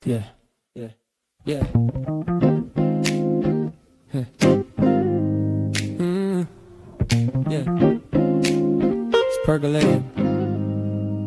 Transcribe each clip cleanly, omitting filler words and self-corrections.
Yeah, yeah, yeah. Yeah. It's percolating.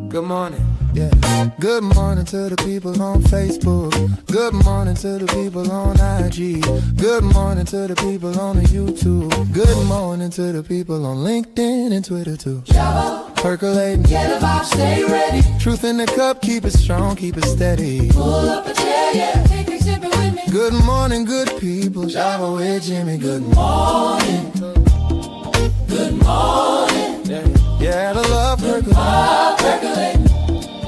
Good morning. Yeah. Good morning to the people on Facebook. Good morning to the people on IG. Good morning to the people on the YouTube. Good morning to the people on LinkedIn and Twitter too. Java. Percolating. Get a vibe, stay ready. Truth in the cup, keep it strong, keep it steady. Pull up a chair, yeah. Take a sip with me. Good morning, good people. Java with Jimmy. Good morning. Good morning. Yeah, the love percolating.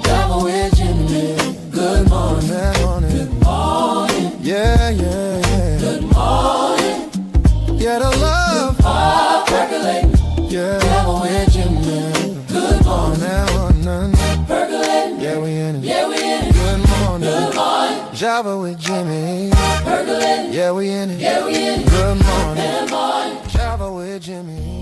Java with Jimmy. Good morning, good morning. Good morning. Yeah, yeah, yeah. Good morning. Yeah, the love percolating. Yeah, Java with Jimmy. Good morning. Percolating. Yeah, we in it. Yeah, we in it. Good morning. Good morning. Java with Jimmy. Percolating. Yeah, we in it. Yeah, we in it. Good morning. Good morning. Java with Jimmy.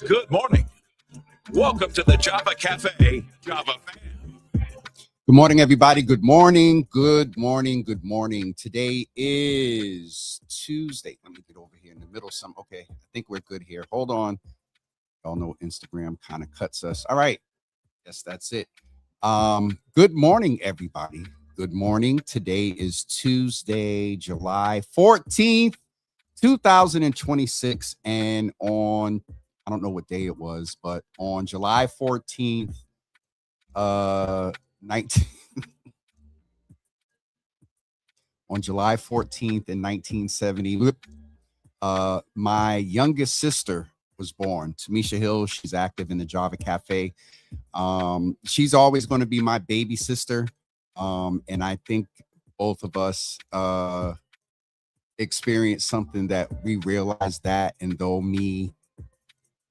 Good morning. Welcome to the Java Cafe, Java fam. Good morning, everybody. Good morning. Good morning. Good morning. Today is Tuesday. Let me get over here in the middle. Okay, I think we're good here. Hold on. Y'all know Instagram kind of cuts us. All right. Yes, that's it. Good morning, everybody. Good morning. Today is Tuesday, July 14th, 2026. And I don't know what day it was, but on July 14th, 19 on July 14th in 1970, my youngest sister was born, Tamisha Hill. She's active in the Java Cafe. She's always going to be my baby sister. And I think both of us experienced something that we realized that, and though me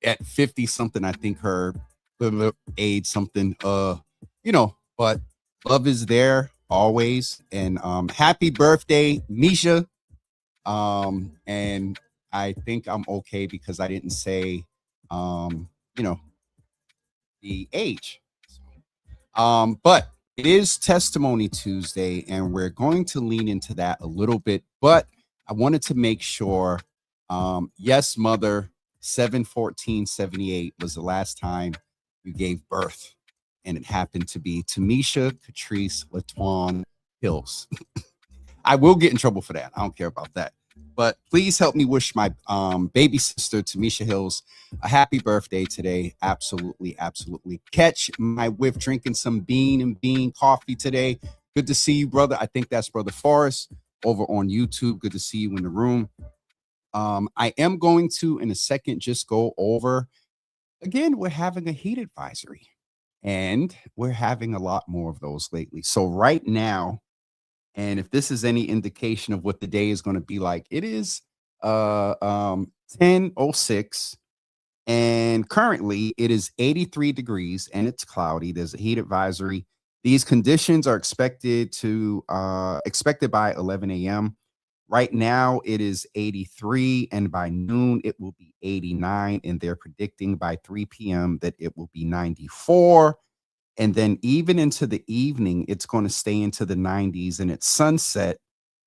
at 50 something, I think her little age something, but love is there always. And happy birthday, Misha. And I think I'm okay because I didn't say the age. But it is Testimony Tuesday, and we're going to lean into that a little bit. But I wanted to make sure, yes, mother, 7/14/78 was the last time you gave birth, and it happened to be Tamisha Catrice Latoine Hills. I will get in trouble for that. I don't care about that. But please help me wish my baby sister, Tamisha Hills, a happy birthday today. Absolutely, absolutely. Catch my whiff drinking some bean coffee today. Good to see you, brother. I think that's Brother Forrest over on YouTube. Good to see you in the room. I am going to, in a second, just go over, again, we're having a heat advisory, and we're having a lot more of those lately. So right now, and if this is any indication of what the day is going to be like, it is 10:06, and currently it is 83 degrees and it's cloudy. There's a heat advisory. These conditions are expected by 11 a.m. Right now it is 83, and by noon it will be 89, and they're predicting by 3 p.m. that it will be 94. And then even into the evening, it's going to stay into the 90s, and at sunset,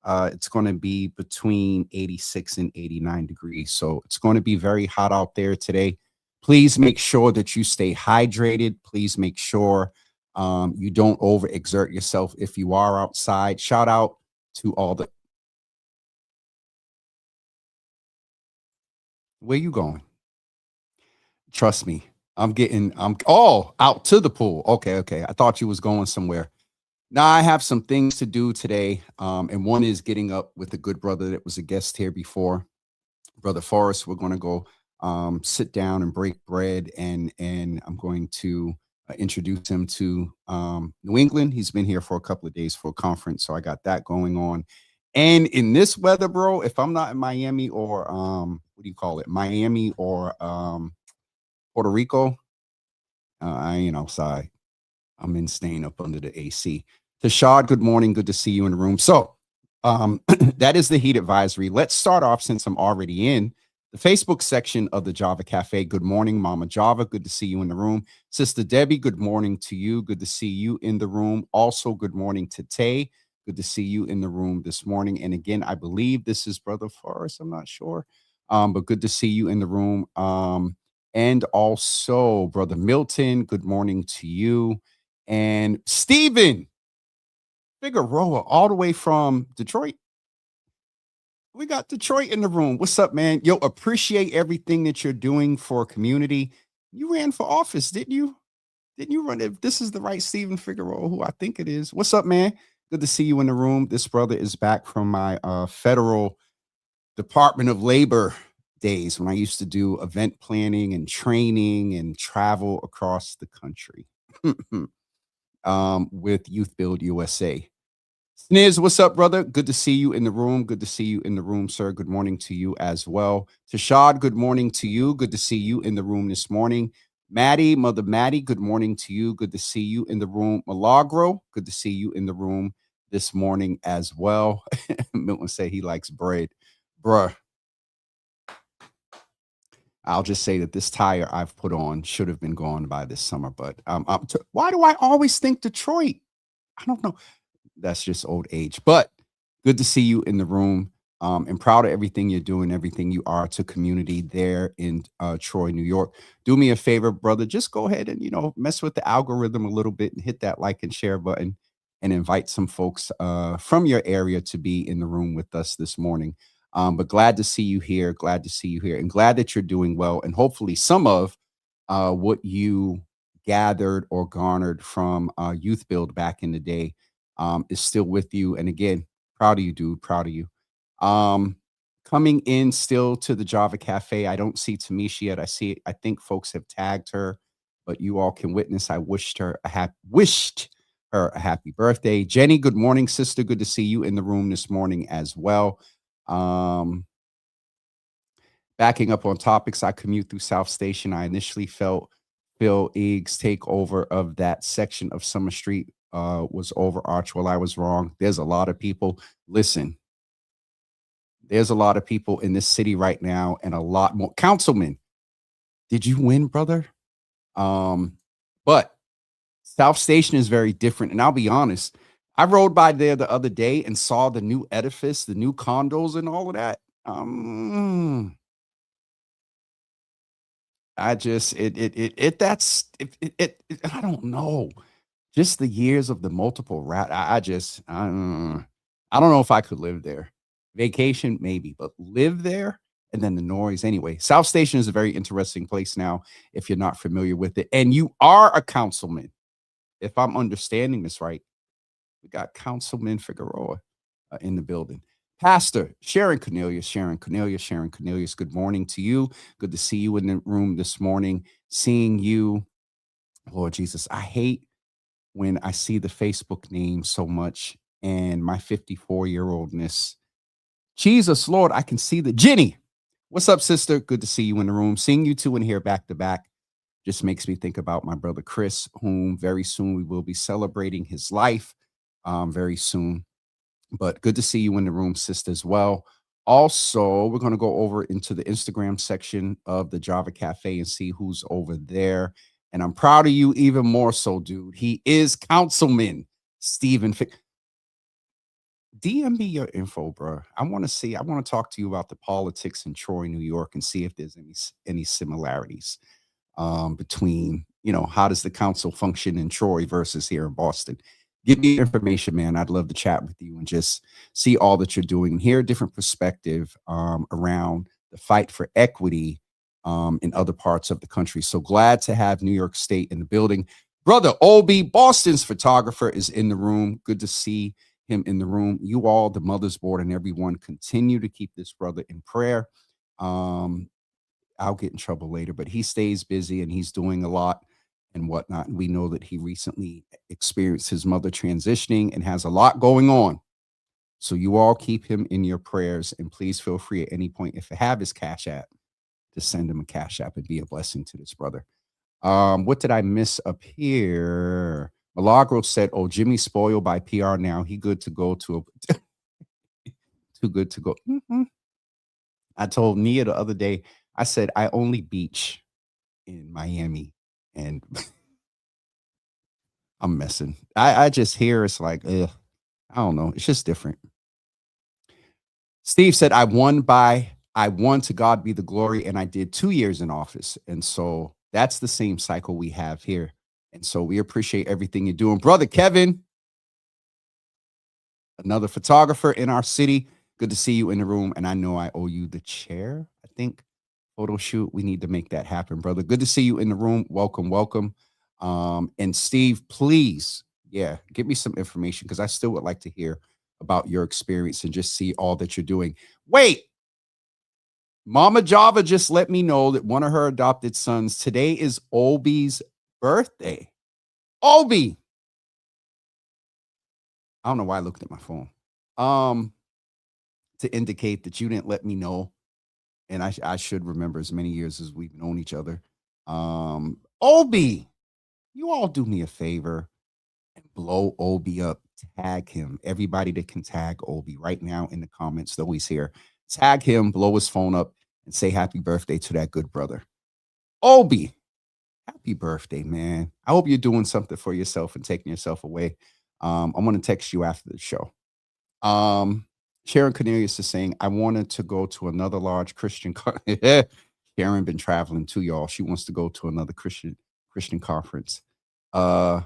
it's going to be between 86 and 89 degrees. So it's going to be very hot out there today. Please make sure that you stay hydrated. Please make sure you don't overexert yourself if you are outside. Shout out to all the Where you going? Trust me. I'm out to the pool. Okay, okay. I thought you was going somewhere. Now I have some things to do today. And one is getting up with a good brother that was a guest here before, Brother Forrest. We're going to go sit down and break bread, and I'm going to introduce him to New England. He's been here for a couple of days for a conference, so I got that going on. And in this weather, bro, if I'm not in Miami or what do you call it, Miami or Puerto Rico, I ain't outside. I'm in staying up under the AC. Tashad, good morning. Good to see you in the room. So that is the heat advisory. Let's start off, since I'm already in the Facebook section of the Java Cafe. Good morning, Mama Java. Good to see you in the room. Sister Debbie, good morning to you. Good to see you in the room. Also, good morning to Tay. Good to see you in the room this morning. And again, I believe this is Brother Forrest. I'm not sure. But good to see you in the room. And also, Brother Milton, good morning to you. And Stephen Figueroa, all the way from Detroit. We got Detroit in the room. What's up, man? Yo, appreciate everything that you're doing for community. You ran for office, didn't you? Didn't you run? If this is the right Stephen Figueroa, who I think it is. What's up, man? Good to see you in the room. This brother is back from my federal Department of Labor days when I used to do event planning and training and travel across the country with Youth Build USA. Sniz, what's up, brother? Good to see you in the room. Good to see you in the room, sir. Good morning to you as well. Tashad, good morning to you. Good to see you in the room this morning. Maddie, Mother Maddie, good morning to you. Good to see you in the room. Milagro, good to see you in the room this morning as well. Milton say he likes bread. Bruh, I'll just say that this tire I've put on should have been gone by this summer, but why do I always think Detroit? I don't know. That's just old age, but good to see you in the room. And proud of everything you're doing, everything you are to community there in Troy, New York. Do me a favor, brother. Just go ahead and, mess with the algorithm a little bit and hit that like and share button and invite some folks from your area to be in the room with us this morning. But glad to see you here. Glad to see you here, and glad that you're doing well. And hopefully some of what you gathered or garnered from Youth Build back in the day is still with you. And again, proud of you, dude. Proud of you. Coming in still to the Java Cafe. I don't see Tamisha yet. I think folks have tagged her, but you all can witness. I wished her a happy birthday. Jenny, good morning, sister. Good to see you in the room this morning as well. Backing up on topics, I commute through South Station. I initially felt Phil Eags' takeover of that section of Summer Street was overarched. Well, I was wrong. There's a lot of people. Listen, there's a lot of people in this city right now, and a lot more. Councilman, did you win, brother? But South Station is very different. And I'll be honest, I rode by there the other day and saw the new edifice, the new condos and all of that. I don't know. Just the years of the multiple I don't know if I could live there. Vacation, maybe, but live there, and then the noise. Anyway, South Station is a very interesting place now, if you're not familiar with it. And you are a councilman. If I'm understanding this right, we got Councilman Figueroa in the building. Pastor Sharon Cornelius, good morning to you. Good to see you in the room this morning. Seeing you, Lord Jesus, I hate when I see the Facebook name so much and my 54-year-oldness. Jesus, Lord, I can see the Jenny. What's up, sister? Good to see you in the room. Seeing you two in here back to back just makes me think about my brother Chris, whom very soon we will be celebrating his life very soon. But good to see you in the room, sister, as well. Also, we're going to go over into the Instagram section of the Java Cafe and see who's over there. And I'm proud of you even more so, dude. He is Councilman Stephen Fick. DM me your info, bro. I want to talk to you about the politics in Troy, New York, and see if there's any similarities between, how does the council function in Troy versus here in Boston. Give me information, man. I'd love to chat with you and just see all that you're doing and hear a different perspective around the fight for equity in other parts of the country. So glad to have New York State in the building. Brother Obi, Boston's photographer, is in the room. Good to see him in the room. You all, the Mother's Board, and everyone, continue to keep this brother in prayer. I'll get in trouble later, but he stays busy and he's doing a lot and whatnot. And we know that he recently experienced his mother transitioning and has a lot going on. So you all keep him in your prayers, and please feel free at any point, if you have his Cash App, to send him a Cash App and be a blessing to this brother. What did I miss up here? Milagro said, "Oh, Jimmy spoiled by PR now. He good to go to a too good to go." Mm-hmm. I told Nia the other day, I said, I only beach in Miami, and I'm messing. I just hear it's like, ugh, I don't know. It's just different. Steve said, I won to God be the glory, and I did 2 years in office. And so that's the same cycle we have here. And so we appreciate everything you're doing. Brother Kevin, another photographer in our city. Good to see you in the room. And I know I owe you the chair, I think. Photo shoot. We need to make that happen, brother. Good to see you in the room. Welcome, welcome. And Steve, please, give me some information, because I still would like to hear about your experience and just see all that you're doing. Wait, Mama Java just let me know that one of her adopted sons, today is Obi's birthday. Obi. I don't know why I looked at my phone. To indicate that you didn't let me know. And I should remember, as many years as we've known each other. Obi, you all do me a favor and blow Obi up. Tag him. Everybody that can tag Obi right now in the comments, though he's here. Tag him, blow his phone up, and say happy birthday to that good brother. Obi, happy birthday, man. I hope you're doing something for yourself and taking yourself away. I'm going to text you after the show. Sharon Cornelius is saying, I wanted to go to another large Christian Sharon been traveling too, y'all. She wants to go to another Christian conference. Coming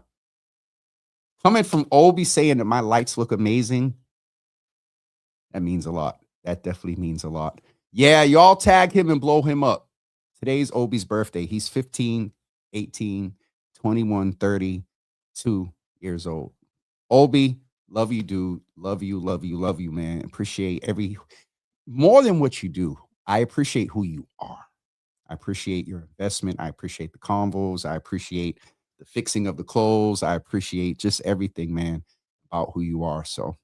from Obi saying that my lights look amazing, that means a lot. That definitely means a lot. Yeah, y'all tag him and blow him up. Today's Obi's birthday. He's 15, 18, 21, 32 years old. Obi, love you, dude. Love you, love you, love you, man. Appreciate more than what you do. I appreciate who you are. I appreciate your investment. I appreciate the convos. I appreciate the fixing of the clothes. I appreciate just everything, man, about who you are. So,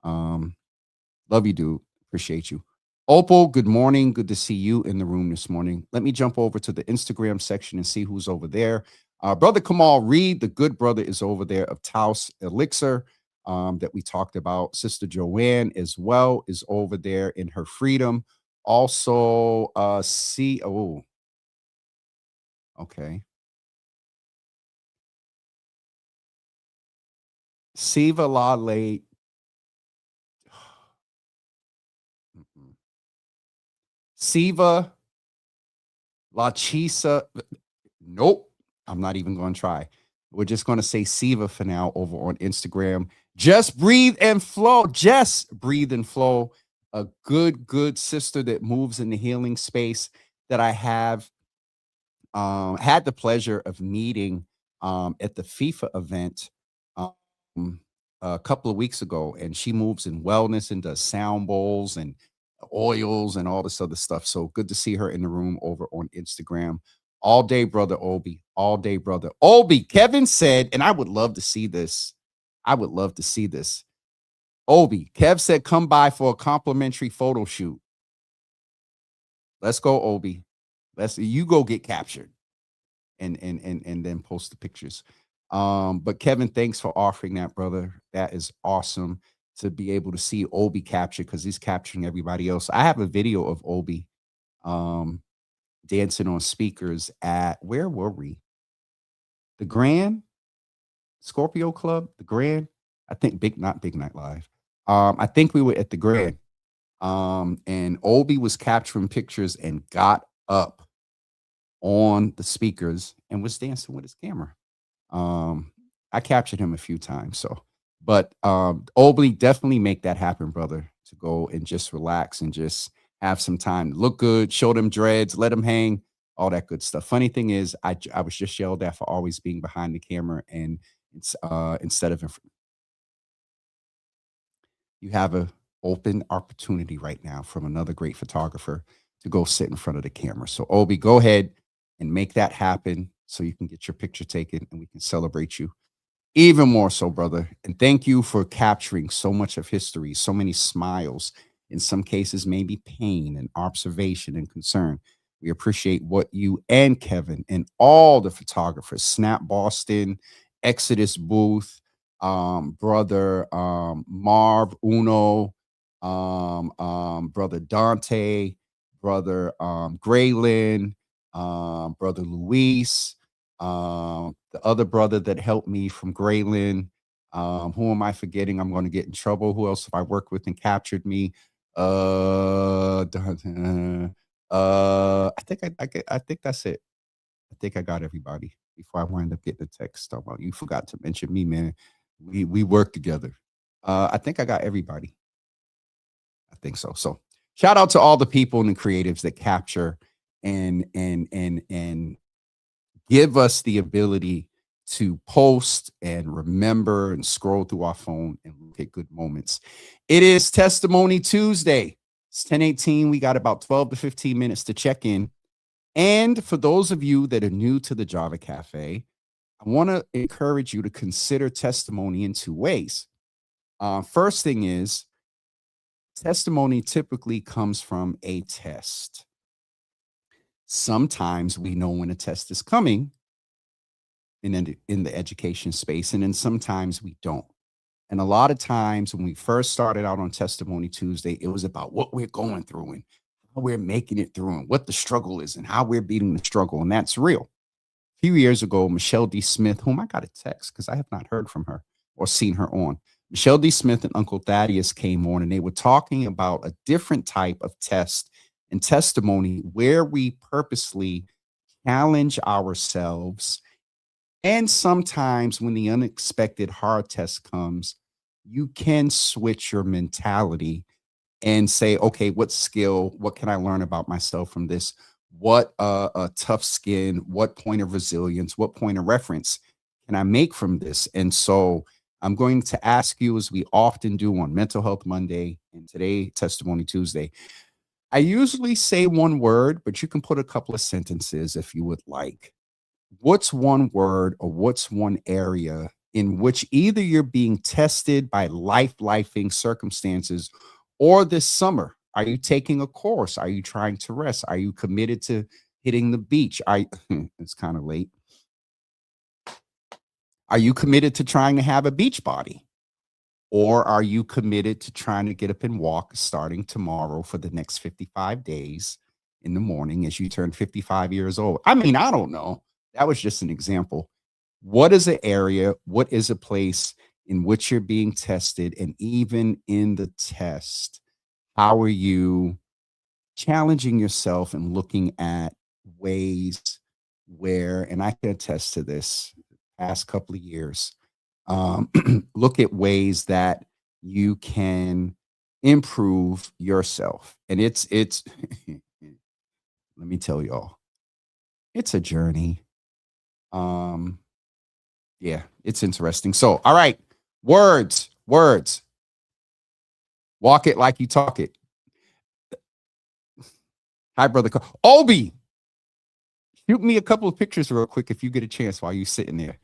love you, dude. Appreciate you. Opal, good morning. Good to see you in the room this morning. Let me jump over to the Instagram section and see who's over there. Brother Kamal Reed, the good brother, is over there of Taos Elixir that we talked about. Sister Joanne as well is over there in her freedom. Also, okay. Siva Lale. Siva La Chisa. Nope. I'm not even going to try. We're just going to say Siva for now over on Instagram. Just breathe and flow. Just breathe and flow. A good sister that moves in the healing space that I have had the pleasure of meeting at the FIFA event a couple of weeks ago. And she moves in wellness and does sound bowls and oils and all this other stuff. So good to see her in the room over on Instagram. All day, brother Obi. All day, brother Obi. Kevin said, and I would love to see this. I would love to see this. Obi, Kev said, come by for a complimentary photo shoot. Let's go, Obi. You go get captured and then post the pictures. But Kevin, thanks for offering that, brother. That is awesome to be able to see Obi captured, because he's capturing everybody else. I have a video of Obi dancing on speakers at, where were we? The Grand Scorpio Club, the Grand. I think not Big Night Live. I think we were at the Grand. And Obi was capturing pictures and got up on the speakers and was dancing with his camera. I captured him a few times. But Obi, definitely make that happen, brother, to go and just relax and just have some time to look good, show them dreads, let them hang, all that good stuff. Funny thing is, I was just yelled at for always being behind the camera and it's instead of in front. You have a open opportunity right now from another great photographer to go sit in front of the camera. So Obi, go ahead and make that happen so you can get your picture taken and we can celebrate you even more so, brother. And thank you for capturing so much of history, so many smiles, in some cases, maybe pain and observation and concern. We appreciate what you and Kevin and all the photographers, Snap Boston, Exodus Booth, brother Marv Uno, brother Dante, brother Graylin, brother Luis, the other brother that helped me from Graylin. Who am I forgetting? I'm going to get in trouble. Who else have I worked with and captured me? I think that's it. I think I got everybody before I wind up getting a text talking about you forgot to mention me, man. We work together. I think I got everybody. I think so. So shout out to all the people and the creatives that capture and give us the ability to post and remember and scroll through our phone and look at good moments. It is Testimony Tuesday. It's 10:18. We got about 12 to 15 minutes to check in. And for those of you that are new to the Java Cafe, I want to encourage you to consider testimony in two ways. First thing is, testimony typically comes from a test. Sometimes we know when a test is coming in the education space, and then sometimes we don't. And a lot of times when we first started out on Testimony Tuesday, it was about what we're going through and how we're making it through and what the struggle is and how we're beating the struggle. And that's real. A few years ago, Michelle D. Smith, whom I got a text because I have not heard from her or seen her on. Michelle D. Smith and Uncle Thaddeus came on and they were talking about a different type of test and testimony where we purposely challenge ourselves. And sometimes when the unexpected hard test comes, you can switch your mentality and say, okay, what skill, what can I learn about myself from this? What a tough skin, what point of resilience, what point of reference can I make from this? And so I'm going to ask you, as we often do on Mental Health Monday and today, Testimony Tuesday. I usually say one word, but you can put a couple of sentences if you would like. What's one word or what's one area in which either you're being tested by lifing circumstances, or this summer, are you taking a course? Are you trying to rest? Are you committed to hitting the beach? It's kind of late. Are you committed to trying to have a beach body? Or are you committed to trying to get up and walk starting tomorrow for the next 55 days in the morning as you turn 55 years old? I mean, I don't know. That was just an example. What is an area? What is a place in which you're being tested? And even in the test, how are you challenging yourself and looking at ways where, and I can attest to this, past couple of years, look at ways that you can improve yourself. And it's let me tell y'all, it's a journey. Yeah, it's interesting. So, all right, words. Walk it like you talk it. Hi, brother. Obi, shoot me a couple of pictures real quick if you get a chance while you're sitting there.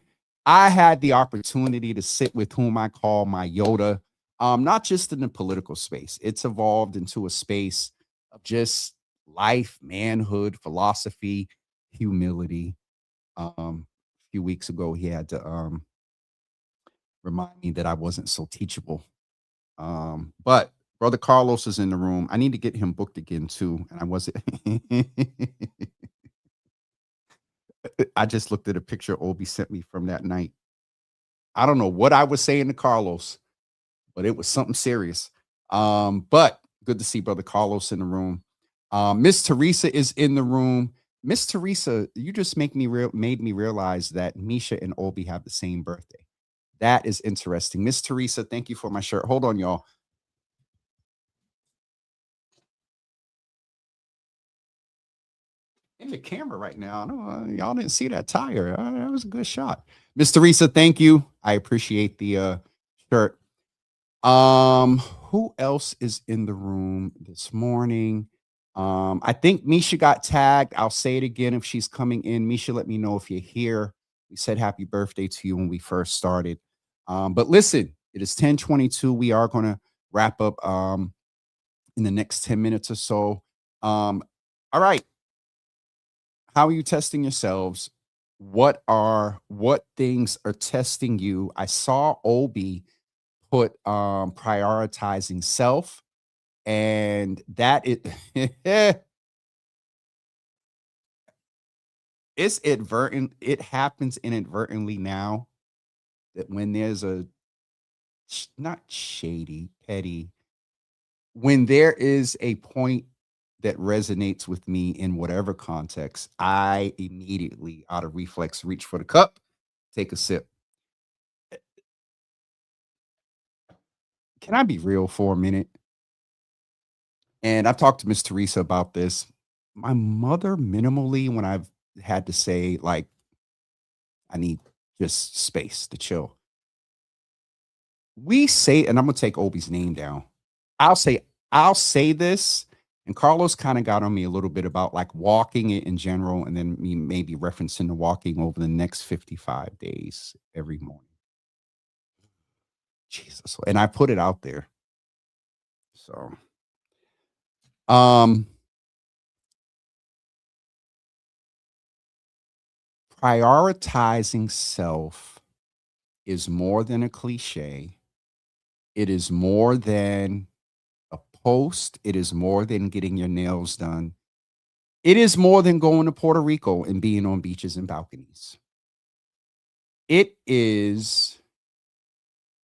I had the opportunity to sit with whom I call my Yoda, not just in the political space. It's evolved into a space of just life, manhood, philosophy, humility. A few weeks ago, he had to remind me that I wasn't so teachable. But brother Carlos is in the room. I need to get him booked again too. And I wasn't. I just looked at a picture Obi sent me from that night. I don't know what I was saying to Carlos, but it was something serious. But good to see brother Carlos in the room. Miss Teresa is in the room. Miss Teresa, you just made me realize that Misha and Obi have the same birthday. That is interesting. Miss Teresa, thank you for my shirt. Hold on, y'all. in the camera right now. I know y'all didn't see that tire. That was a good shot. Miss Teresa, thank you. I appreciate the shirt. Who else is in the room this morning? I think Misha got tagged. I'll say it again if she's coming in. Misha, let me know if you're here. We said happy birthday to you when we first started. But listen, it is 10:22. We are gonna wrap up in the next 10 minutes or so. All right. How are you testing yourselves? What things are testing you? I saw Obi put prioritizing self, and that it it's advertent, it happens inadvertently now that when there's a not shady, petty, when there is a point that resonates with me in whatever context, I immediately, out of reflex, reach for the cup, take a sip. Can I be real for a minute? And I've talked to Miss Teresa about this. My mother, minimally, when I've had to say, like, I need just space to chill. We say, and I'm gonna take Obi's name down. I'll say, I'll say this, and Carlos kind of got on me a little bit about like walking it in general, and then me maybe referencing the walking over the next 55 days every morning. Jesus. And I put it out there. So um prioritizing self is more than a cliche. It is more than a post. It is more than getting your nails done. It is more than going to Puerto Rico and being on beaches and balconies. It is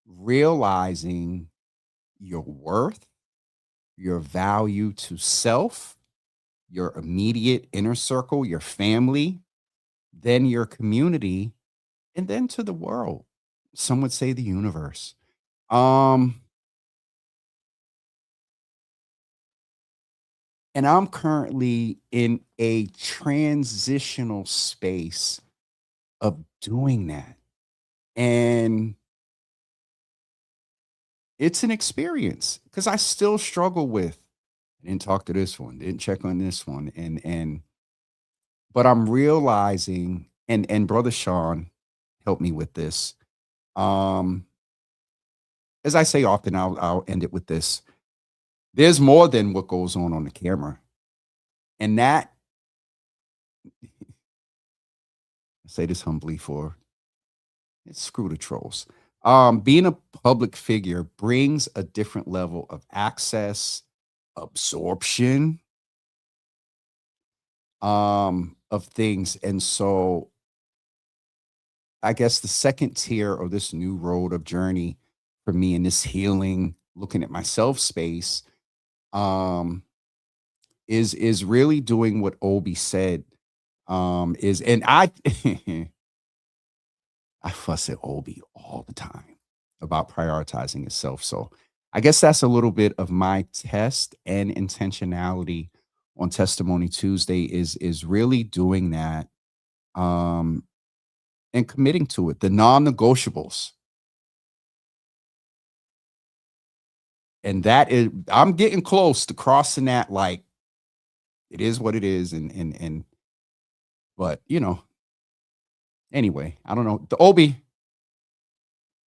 realizing your worth, your value to self, your immediate inner circle, your family, then your community, and then to the world. Some would say the universe. Um, and I'm currently in a transitional space of doing that. And it's an experience because I still struggle with I didn't talk to this one, didn't check on this one. And but I'm realizing, and brother Sean helped me with this. Um, as I say often, I'll end it with this. There's more than what goes on the camera. And that I say this humbly for screw the trolls. Being a public figure brings a different level of access, absorption, of things. And so I guess the second tier of this new road of journey for me in this healing, looking at myself space, um, is really doing what Obi said. Is and I I fuss at Obi all the time about prioritizing itself. So I guess that's a little bit of my test and intentionality on Testimony Tuesday is really doing that um and committing to it. The non-negotiables. And that is I'm getting close to crossing that like it is what it is and but anyway, I don't know. The Obi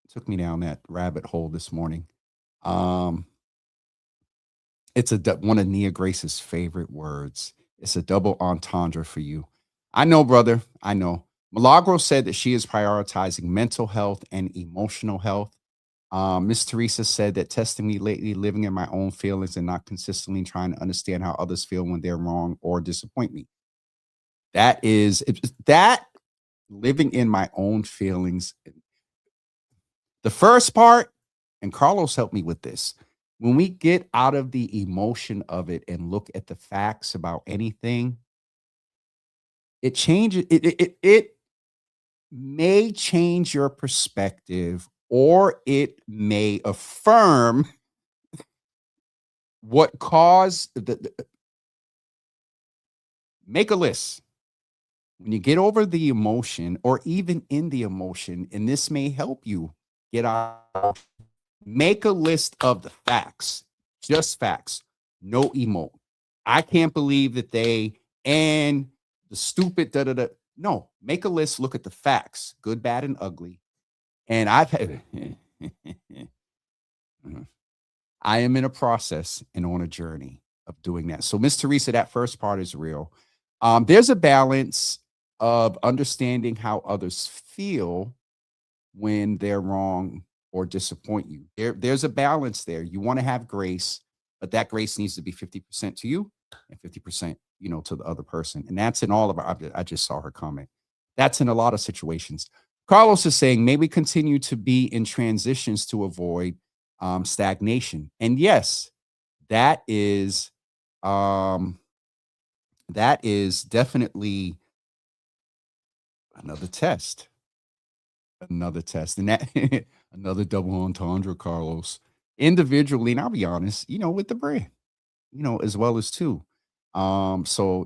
took me down that rabbit hole this morning. Um It's one of Nia Grace's favorite words. It's a double entendre for you. I know, brother. I know. Milagro said that she is prioritizing mental health and emotional health. Miss Teresa said that testing me lately, living in my own feelings and not consistently trying to understand how others feel when they're wrong or disappoint me. That is that living in my own feelings. The first part, and Carlos helped me with this. When we get out of the emotion of it and look at the facts about anything, it changes it may change your perspective or it may affirm what caused Make a list. When you get over the emotion or even in the emotion, and this may help you get out, make a list of the facts, just facts, no emote. I can't believe that they and the stupid da da da. No, make a list, look at the facts, good, bad, and ugly. And I've had, I am in a process and on a journey of doing that. So, Miss Teresa, that first part is real. There's a balance of understanding how others feel when they're wrong or disappoint you. There's a balance there. You want to have grace, but that grace needs to be 50% to you and 50%, to the other person. And that's in all of our, I just saw her comment. That's in a lot of situations. Carlos is saying maybe continue to be in transitions to avoid stagnation. And yes, that is um that is definitely another test. Another test. And that another double entendre, Carlos. Individually, and I'll be honest, with the brand, as well as two. So,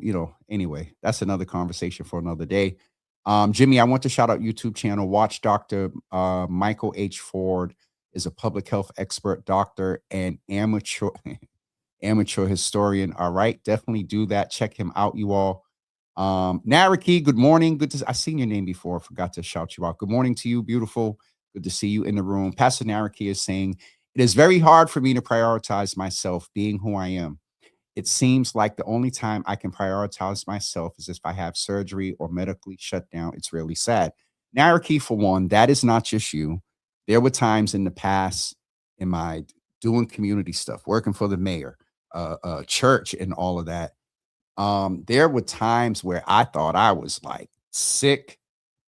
anyway, that's another conversation for another day. Jimmy, I want to shout out YouTube channel. Watch Dr. Michael H. Ford is a public health expert, doctor, and amateur amateur historian. All right, definitely do that. Check him out, you all. Nariki, good morning. Good to I seen your name before. Forgot to shout you out. Good morning to you, beautiful. Good to see you in the room. Pastor Nariki is saying it is very hard for me to prioritize myself, being who I am. It seems like the only time I can prioritize myself is if I have surgery or medically shut down. It's really sad. Nariki, for one, that is not just you. There were times in the past in my doing community stuff, working for the mayor, church, and all of that. There were times where I thought I was like sick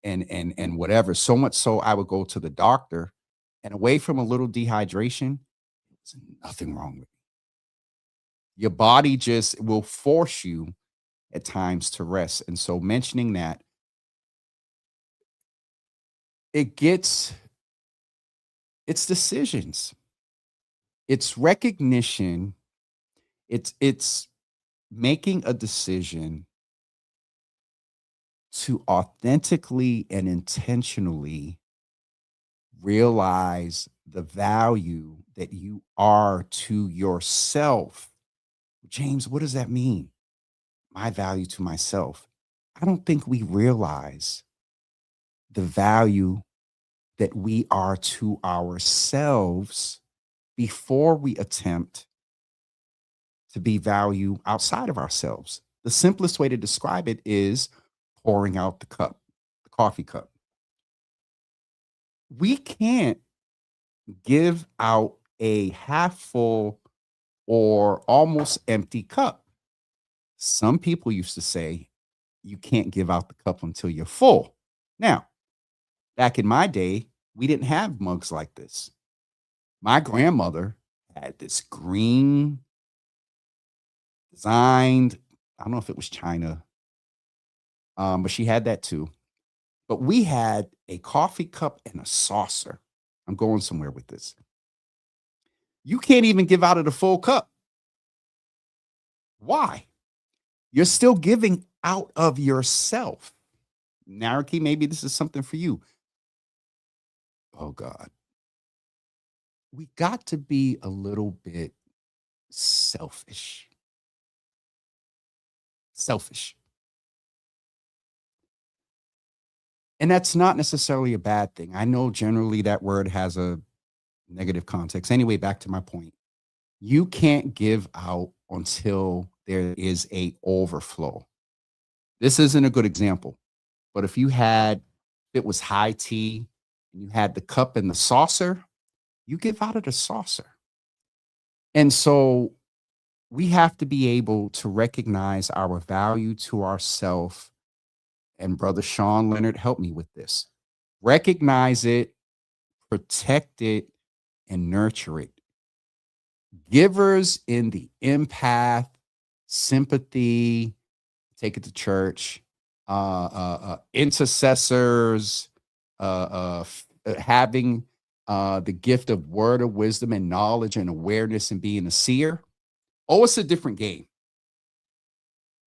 and whatever. So much so I would go to the doctor, and away from a little dehydration, there's nothing wrong with it. Your body just will force you at times to rest. And so mentioning that, it's decisions. It's recognition. It's making a decision to authentically and intentionally realize the value that you are to yourself. James, what does that mean? My value to myself. I don't think we realize the value that we are to ourselves before we attempt to be value outside of ourselves. The simplest way to describe it is pouring out the cup, the coffee cup. We can't give out a half full or almost empty cup. Some people used to say you can't give out the cup until you're full. Now, back in my day, we didn't have mugs like this. My grandmother had this green designed, I don't know if it was China, but she had that too. But we had a coffee cup and a saucer. I'm going somewhere with this. You can't even give out of the full cup. Why? You're still giving out of yourself. Naraki, maybe this is something for you. Oh, God. We got to be a little bit selfish. Selfish. And that's not necessarily a bad thing. I know generally that word has a negative context. Anyway, back to my point. You can't give out until there is a overflow. This isn't a good example, but if it was high tea and you had the cup and the saucer, you give out of the saucer. And so we have to be able to recognize our value to ourselves. And Brother Sean Leonard, help me with this. Recognize it, protect it, and nurture it. Givers in the empath, sympathy, take it to church, intercessors, having the gift of word of wisdom and knowledge and awareness and being a seer. Oh, it's a different game.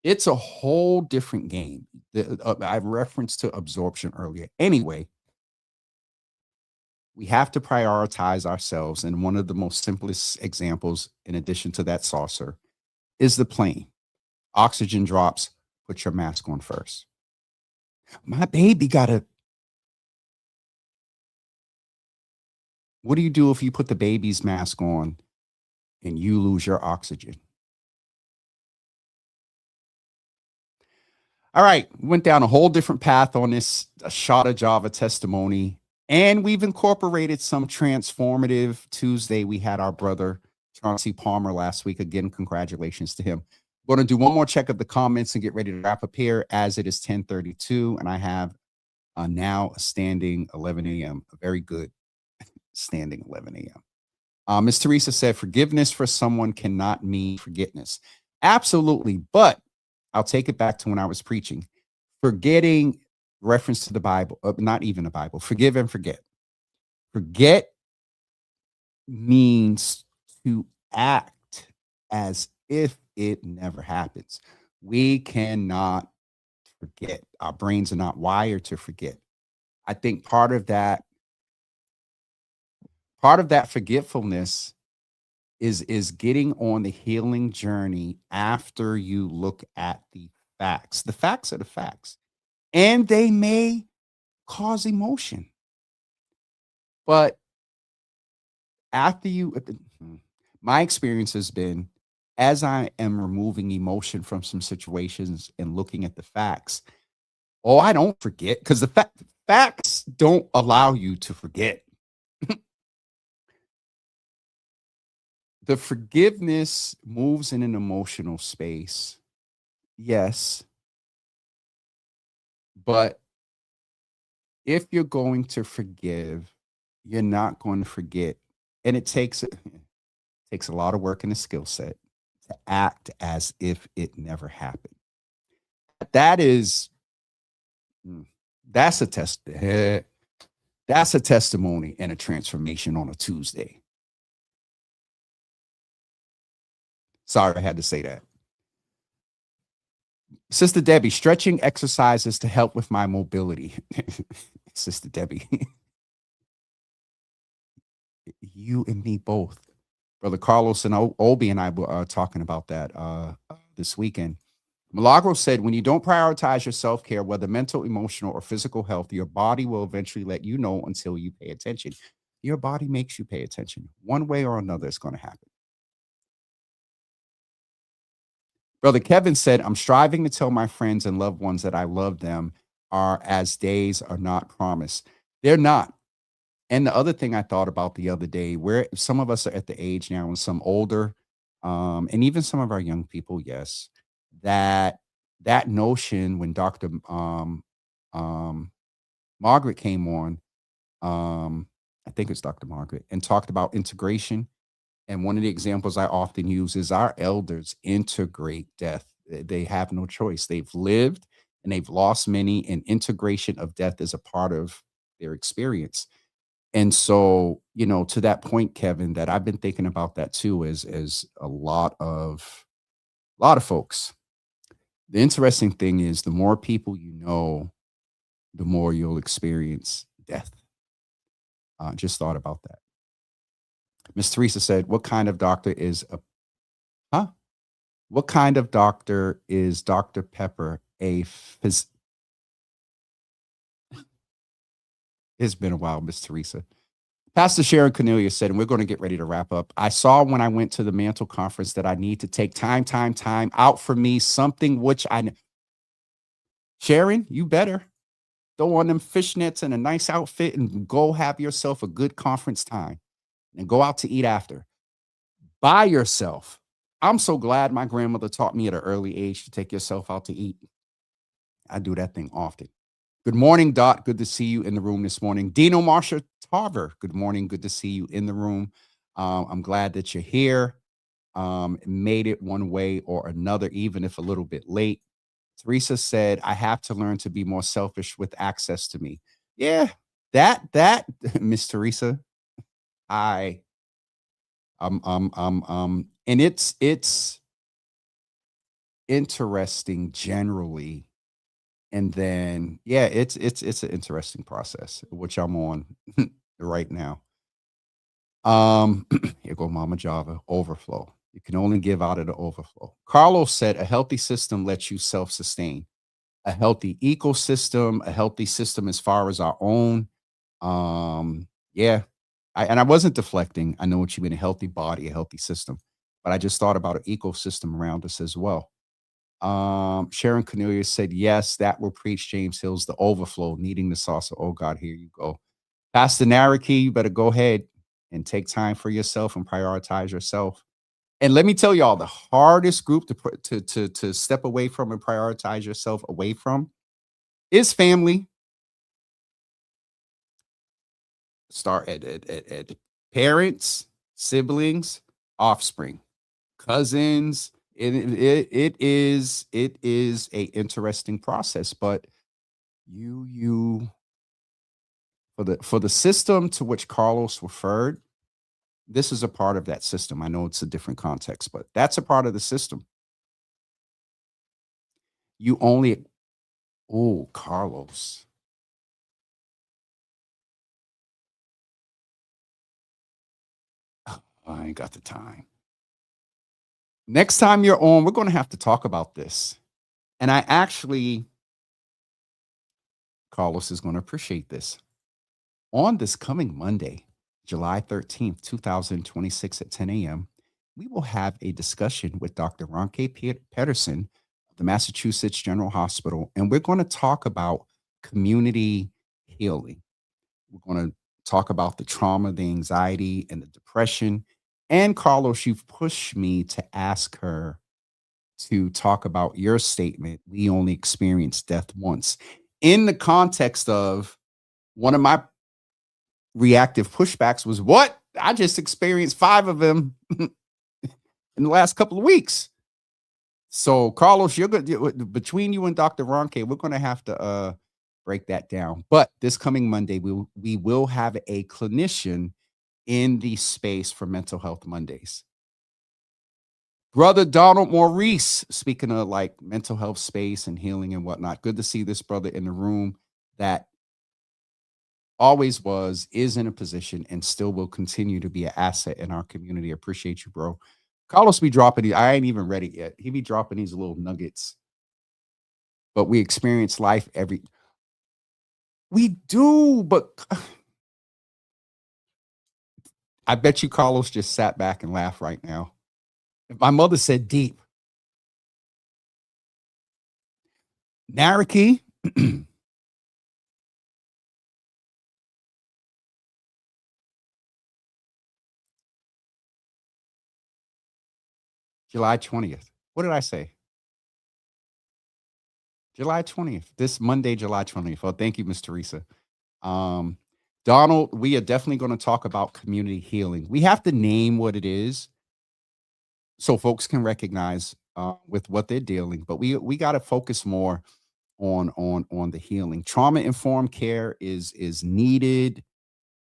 It's a whole different game. I referenced to absorption earlier. Anyway, we have to prioritize ourselves. And one of the most simplest examples, in addition to that saucer, is the plane. Oxygen drops, put your mask on first. My baby got a. What do you do if you put the baby's mask on and you lose your oxygen? All right, went down a whole different path on this a shot of Java testimony, and we've incorporated some transformative. Tuesday, we had our brother Chauncey Palmer last week. Again, congratulations to him. Going to do one more check of the comments and get ready to wrap up here as it is 10:32, and I have now a standing 11 a.m. A very good standing 11 a.m. Ms. Teresa said, forgiveness for someone cannot mean forgiveness. Absolutely. But I'll take it back to when I was preaching. Forgetting reference to the Bible, not even the Bible, forgive and forget. Forget means to act as if it never happens. We cannot forget. Our brains are not wired to forget. I think part of that forgetfulness is getting on the healing journey after you look at the facts. The facts are the facts, and they may cause emotion. But after my experience has been, as I am removing emotion from some situations and looking at the facts, I don't forget because the facts don't allow you to forget. The forgiveness moves in an emotional space. Yes, but if you're going to forgive, you're not going to forget. And it takes a lot of work and a skill set to act as if it never happened. That is mm, that's a test. That's a testimony and a transformation on a Tuesday. Sorry, I had to say that. Sister Debbie, stretching exercises to help with my mobility. Sister Debbie, you and me both. Brother Carlos and Obi and I were talking about that this weekend. Milagro said, when you don't prioritize your self care, whether mental, emotional, or physical health, your body will eventually let you know until you pay attention. Your body makes you pay attention. One way or another, it's going to happen. Brother Kevin said, I'm striving to tell my friends and loved ones that I love them are as days are not promised. They're not. And the other thing I thought about the other day, where some of us are at the age now and some older, and even some of our young people, yes, that that notion when Dr. Um, Margaret came on, I think it's Dr. Margaret, and talked about integration. And one of the examples I often use is our elders integrate death. They have no choice. They've lived and they've lost many, and integration of death is a part of their experience. And so, to that point, Kevin, that I've been thinking about that too, as a lot of folks. The interesting thing is the more people you know, the more you'll experience death. Just thought about that. Miss Teresa said, what kind of doctor is a huh? What kind of doctor is Dr. Pepper? It's been a while, Miss Teresa. Pastor Sharon Cornelia said, and we're going to get ready to wrap up. I saw when I went to the Mantle Conference that I need to take time out for me, something which Sharon, you better throw on them fishnets and a nice outfit and go have yourself a good conference time and go out to eat after. By yourself. I'm so glad my grandmother taught me at an early age to take yourself out to eat. I do that thing often. Good morning, Dot. Good to see you in the room this morning. Dino Marsha Tarver. Good morning. Good to see you in the room. I'm glad that you're here. Made it one way or another, even if a little bit late. Teresa said, I have to learn to be more selfish with access to me. Yeah, that Miss Teresa, I and it's interesting generally. And then, yeah, it's an interesting process, which I'm on right now. Here go Mama Java, overflow. You can only give out of the overflow. Carlos said a healthy system lets you self-sustain. A healthy ecosystem, a healthy system as far as our own. Yeah. I wasn't deflecting. I know what you mean, a healthy body, a healthy system. But I just thought about an ecosystem around us as well. Sharon Cornelius said, yes, that will preach James Hill's The Overflow, needing the sauce. Oh God, here you go. Pastor Naraki, you better go ahead and take time for yourself and prioritize yourself. And let me tell y'all, the hardest group to step away from and prioritize yourself away from is family. Start at parents, siblings, offspring, cousins. It is a interesting process, but you for the system to which Carlos referred, this is a part of that system. I know it's a different context, but that's a part of the system. You only oh, Carlos. I ain't got the time. Next time you're on, we're going to have to talk about this. And I actually, Carlos is going to appreciate this. On this coming Monday, July 13th, 2026 at 10 a.m., we will have a discussion with Dr. Ronke Pedersen of the Massachusetts General Hospital, and we're going to talk about community healing. We're going to talk about the trauma, the anxiety, and the depression. And Carlos, you've pushed me to ask her to talk about your statement, we only experience death once, in the context of one of my reactive pushbacks was, what? I just experienced 5 of them in the last couple of weeks. So, Carlos, you're good. Between you and Dr. Ronke, we're going to have to break that down. But this coming Monday, we will have a clinician in the space for Mental Health Mondays. Brother Donald Maurice, speaking of like mental health space and healing and whatnot, good to see this brother in the room that always was, is in a position, and still will continue to be an asset in our community. Appreciate you, bro. Carlos be dropping I ain't even ready yet. He be dropping these little nuggets. But we experience life we do, but I bet you Carlos just sat back and laughed right now. If my mother said deep. Naraki. July 20th. What did I say? July 20th. This Monday, July 20th. Oh, thank you, Miss Teresa. Um, Donald, we are definitely going to talk about community healing. We have to name what it is so folks can recognize with what they're dealing, but we got to focus more on the healing. Trauma informed care is needed,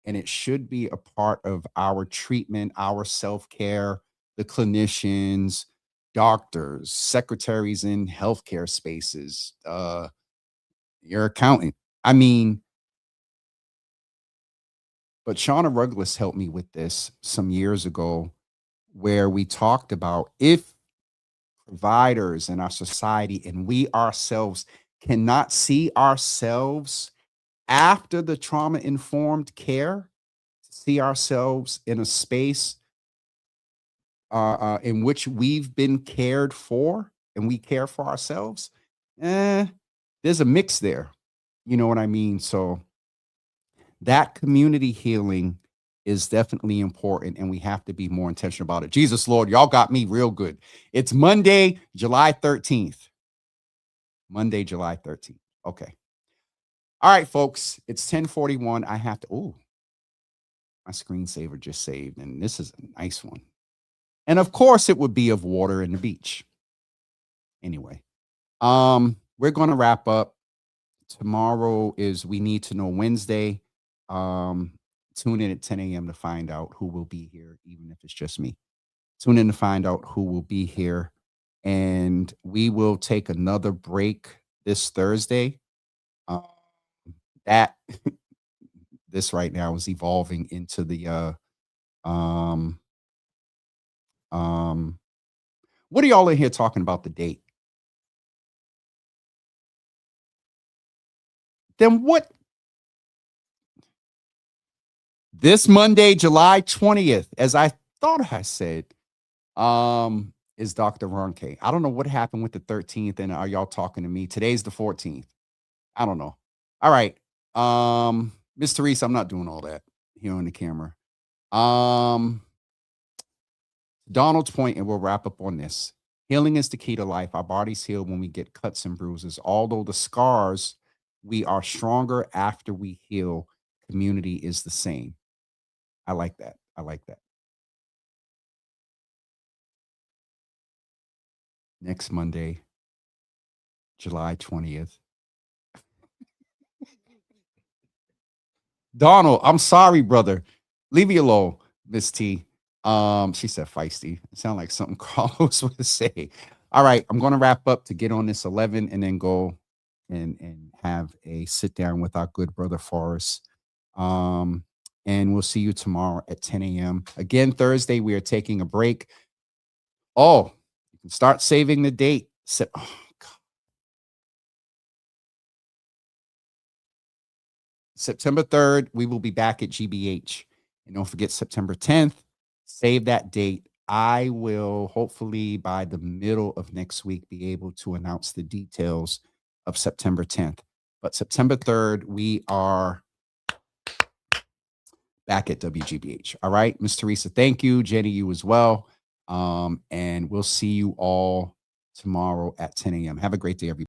and it should be a part of our treatment, our self-care, the clinicians, doctors, secretaries in healthcare spaces, your accountant. I mean, but Shauna Ruggless helped me with this some years ago, where we talked about if providers in our society and we ourselves cannot see ourselves after the trauma informed care, see ourselves in a space in which we've been cared for and we care for ourselves, there's a mix there. You know what I mean? So that community healing is definitely important, and we have to be more intentional about it. Jesus Lord, y'all got me real good. It's Monday, July 13th. Monday, July 13th. Okay. All right, folks. It's 10:41. I have to. Oh, my screensaver just saved, and this is a nice one. And of course, it would be of water and the beach. Anyway, we're going to wrap up. Tomorrow is We Need to Know Wednesday. Tune in at 10 a.m. to find out who will be here, even if it's just me. Tune in to find out who will be here. and we will take another break this Thursday. That this right now is evolving into the um what are y'all in here talking about the date? Then what? This Monday, July 20th, as I thought I said, is Dr. Ronke. I don't know what happened with the 13th, and are y'all talking to me? Today's the 14th. I don't know. All right. Miss Teresa, I'm not doing all that here on the camera. Donald's point, and we'll wrap up on this. Healing is the key to life. Our bodies heal when we get cuts and bruises. Although the scars, we are stronger after we heal. Community is the same. I like that. I like that. Next Monday, July 20th. Donald, I'm sorry, brother. Leave me alone, Miss T. She said feisty. It sounds like something Carlos would say. All right, I'm going to wrap up to get on this 11 and then go and have a sit down with our good brother Forrest. And we'll see you tomorrow at 10 a.m. Again, Thursday, we are taking a break. Oh, you can start saving the date. September 3rd, we will be back at GBH. And don't forget September 10th, save that date. I will hopefully by the middle of next week be able to announce the details of September 10th. But September 3rd, we are back at WGBH. All right, Miss Teresa, thank you. Jenny, you as well. And we'll see you all tomorrow at 10 a.m. Have a great day, everybody.